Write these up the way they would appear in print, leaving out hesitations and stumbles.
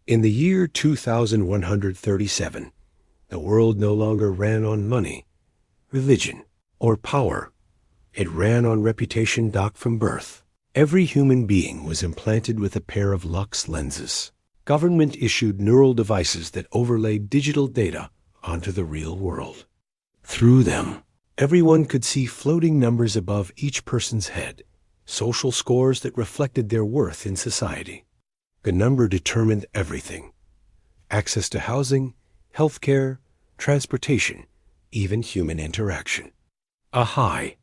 In the year 2137, the world no longer ran on money, religion, or power. It ran on reputation docked from birth. Every human being was implanted with a pair of Lux lenses. Government-issued neural devices that overlaid digital data onto the real world. Through them, everyone could see floating numbers above each person's head, social scores that reflected their worth in society. The number determined everything: access to housing, healthcare, transportation, even human interaction. A high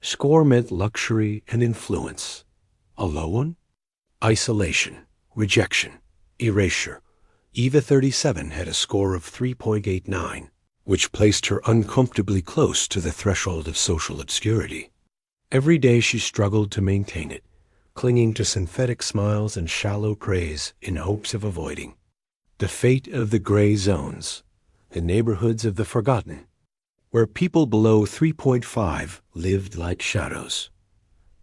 score meant luxury and influence. A low one? Isolation, rejection, erasure. Eva 37 had a score of 3.89, which placed her uncomfortably close to the threshold of social obscurity. Every day she struggled to maintain it, clinging to synthetic smiles and shallow praise in hopes of avoiding the fate of the gray zones, the neighborhoods of the forgotten, where people below 3.5 lived like shadows.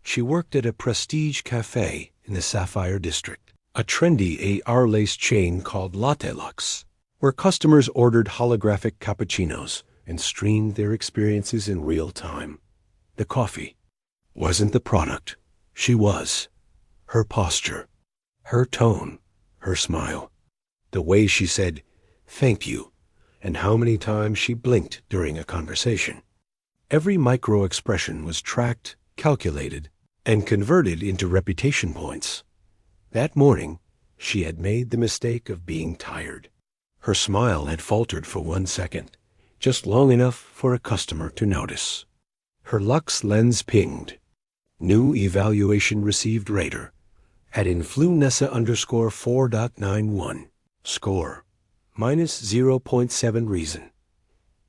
She worked at a prestige cafe in the Sapphire District, a trendy AR-laced chain called Latte Lux, where customers ordered holographic cappuccinos and streamed their experiences in real time. The coffee wasn't the product. She was. Her posture, her tone, her smile, the way she said, "Thank you," and how many times she blinked during a conversation. Every micro-expression was tracked, calculated, and converted into reputation points. That morning, she had made the mistake of being tired. Her smile had faltered for 1 second, just long enough for a customer to notice. Her Lux lens pinged. New evaluation received rater. At influenessa_4.91. Score. Minus 0.7 reason.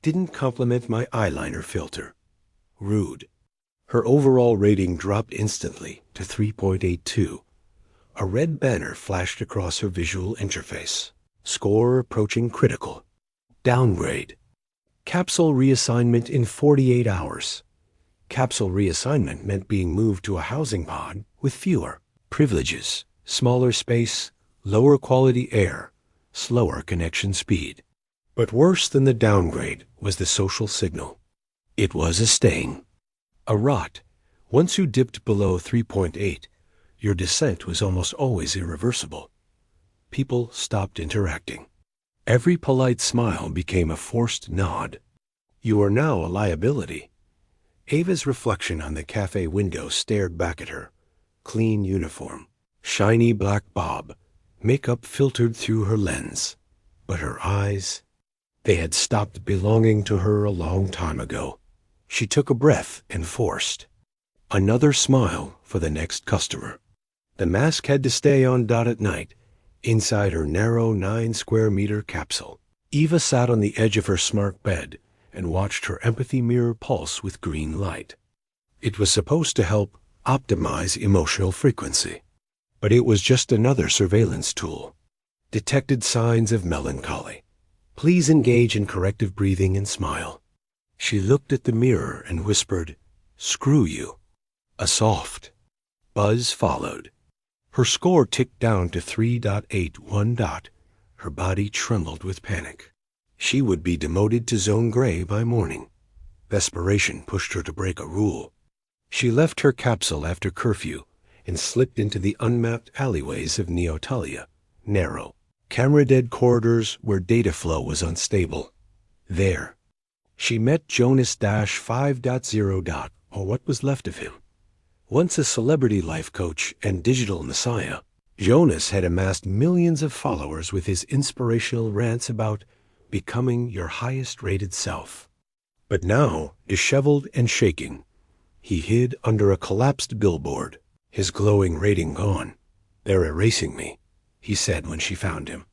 Didn't compliment my eyeliner filter. Rude. Her overall rating dropped instantly to 3.82. A red banner flashed across her visual interface. Score approaching critical. Downgrade. Capsule reassignment in 48 hours. Capsule reassignment meant being moved to a housing pod with fewer privileges, smaller space, lower quality air, slower connection speed. But worse than the downgrade was the social signal. It was a stain, a rot. Once you dipped below 3.8, your descent was almost always irreversible. People stopped interacting. Every polite smile became a forced nod. You are now a liability. Ava's reflection on the cafe window stared back at her. Clean uniform, shiny black bob, makeup filtered through her lens. But her eyes, they had stopped belonging to her a long time ago. She took a breath and forced another smile for the next customer. The mask had to stay on at night, inside her narrow 9-square-meter capsule. Eva sat on the edge of her smart bed and watched her empathy mirror pulse with green light. It was supposed to help optimize emotional frequency, but it was just another surveillance tool. Detected signs of melancholy. Please engage in corrective breathing and smile. She looked at the mirror and whispered, "Screw you." A soft buzz followed. Her score ticked down to 3.81. Her body trembled with panic. She would be demoted to zone gray by morning. Desperation pushed her to break a rule. She left her capsule after curfew and slipped into the unmapped alleyways of Neotalia, narrow, camera-dead corridors where data flow was unstable. There, she met Jonas-5.0. Or what was left of him. Once a celebrity life coach and digital messiah, Jonas had amassed millions of followers with his inspirational rants about becoming your highest-rated self. But now, disheveled and shaking, he hid under a collapsed billboard, his glowing rating gone. "They're erasing me," he said when she found him.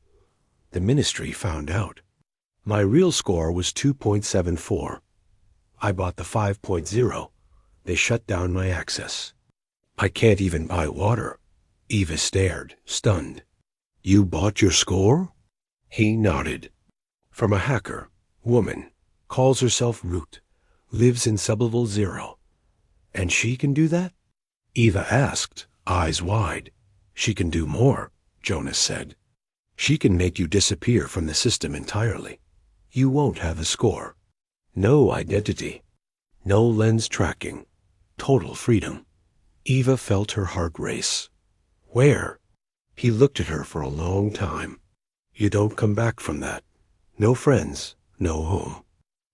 The ministry found out. My real score was 2.74. I bought the 5.0. They shut down my access. I can't even buy water. Eva stared, stunned. "You bought your score?" He nodded. From a hacker, woman, calls herself Root, lives in sublevel 0. And she can do that? Eva asked, eyes wide. "She can do more," Jonas said. She can make you disappear from the system entirely. You won't have a score. No identity. No lens tracking. Total freedom. Eva felt her heart race. Where? He looked at her for a long time. You don't come back from that. No friends, no home,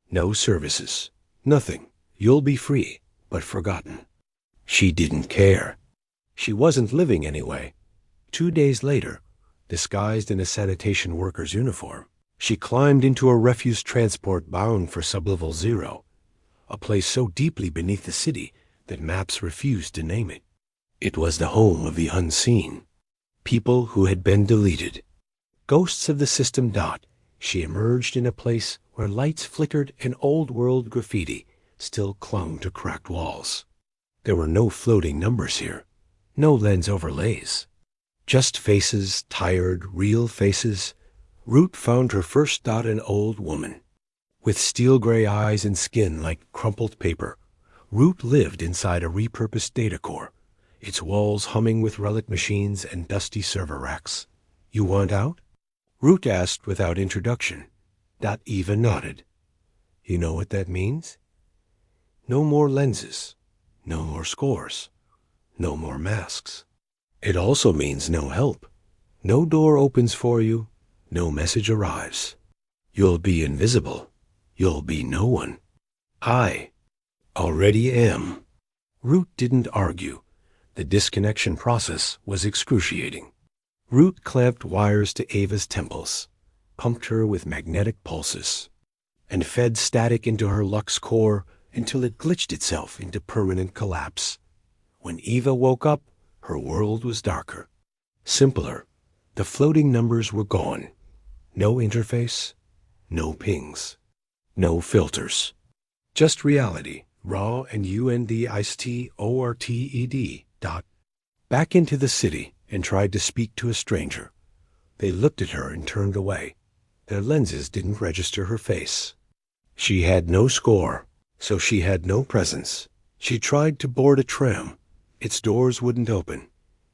no services, nothing. You'll be free, but forgotten. She didn't care. She wasn't living anyway. 2 days later, disguised in a sanitation worker's uniform, she climbed into a refuse transport bound for Sublevel 0, a place so deeply beneath the city that maps refused to name it. It was the home of the unseen, people who had been deleted. Ghosts of the system. She emerged in a place where lights flickered and old-world graffiti still clung to cracked walls. There were no floating numbers here, no lens overlays. Just faces, tired, real faces. Root found her first. An old woman. With steel-gray eyes and skin like crumpled paper, Root lived inside a repurposed data core, its walls humming with relic machines and dusty server racks. You want out? Root asked without introduction. Eva nodded. You know what that means? No more lenses. No more scores. No more masks. It also means no help. No door opens for you. No message arrives. You'll be invisible. You'll be no one. I already am. Root didn't argue. The disconnection process was excruciating. Root clamped wires to Ava's temples, pumped her with magnetic pulses, and fed static into her Lux core until it glitched itself into permanent collapse. When Eva woke up, her world was darker, simpler. The floating numbers were gone. No interface, no pings, no filters. Just reality, raw and UNDISTORTED. Back into the city and tried to speak to a stranger. They looked at her and turned away. Their lenses didn't register her face. She had no score, so she had no presence. She tried to board a tram. Its doors wouldn't open.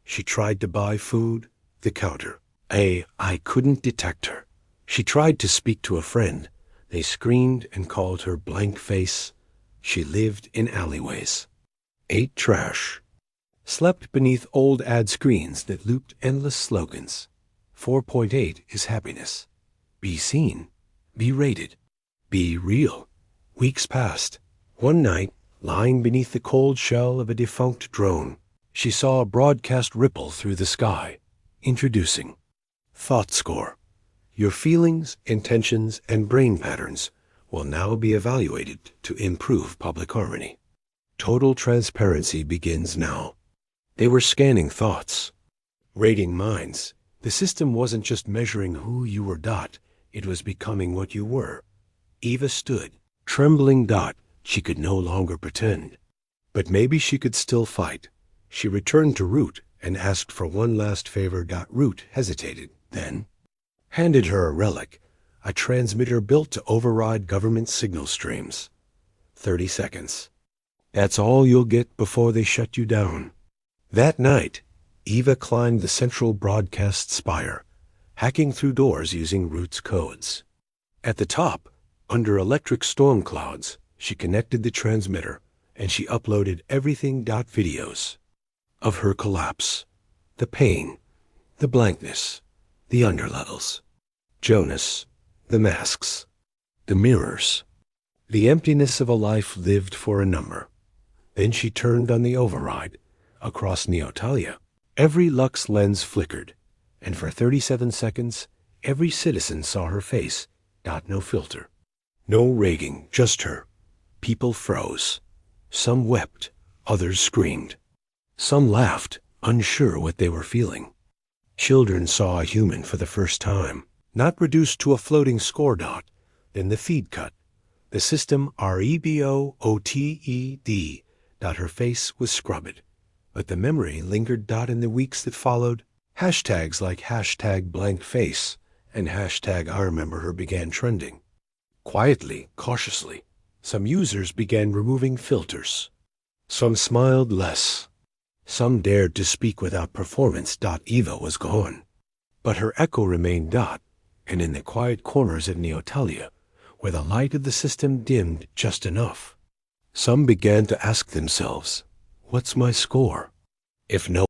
She tried to buy food. The counter. I couldn't detect her. She tried to speak to a friend. They screamed and called her blank face. She lived in alleyways. Ate trash. Slept beneath old ad screens that looped endless slogans. 4.8 is happiness. Be seen. Be rated. Be real. Weeks passed. One night, lying beneath the cold shell of a defunct drone, she saw a broadcast ripple through the sky. Introducing Thought Score. Your feelings, intentions, and brain patterns will now be evaluated to improve public harmony. Total transparency begins now. They were scanning thoughts, rating minds. The system wasn't just measuring who you were. It was becoming what you were. Eva stood, trembling. She could no longer pretend. But maybe she could still fight. She returned to Root and asked for one last favor. Root hesitated, then handed her a relic, a transmitter built to override government signal streams. 30 seconds. That's all you'll get before they shut you down. That night, Eva climbed the central broadcast spire, hacking through doors using Root's codes. At the top, under electric storm clouds, she connected the transmitter, and she uploaded everything. Videos of her collapse, the pain, the blankness, the underlevels, Jonas, the masks, the mirrors, the emptiness of a life lived for a number. Then she turned on the override. Across Neotalia, every Lux lens flickered, and for 37 seconds, every citizen saw her face. No filter. No ragging, just her. People froze. Some wept, others screamed. Some laughed, unsure what they were feeling. Children saw a human for the first time, not reduced to a floating score. Then the feed cut. The system REBOOTED. Her face was scrubbed. But the memory lingered. In the weeks that followed, hashtags like #blankface and #I remember her began trending. Quietly, cautiously, some users began removing filters. Some smiled less. Some dared to speak without performance. Eva was gone. But her echo remained dot, and in the quiet corners of Neotalia, where the light of the system dimmed just enough, some began to ask themselves, what's my score? If no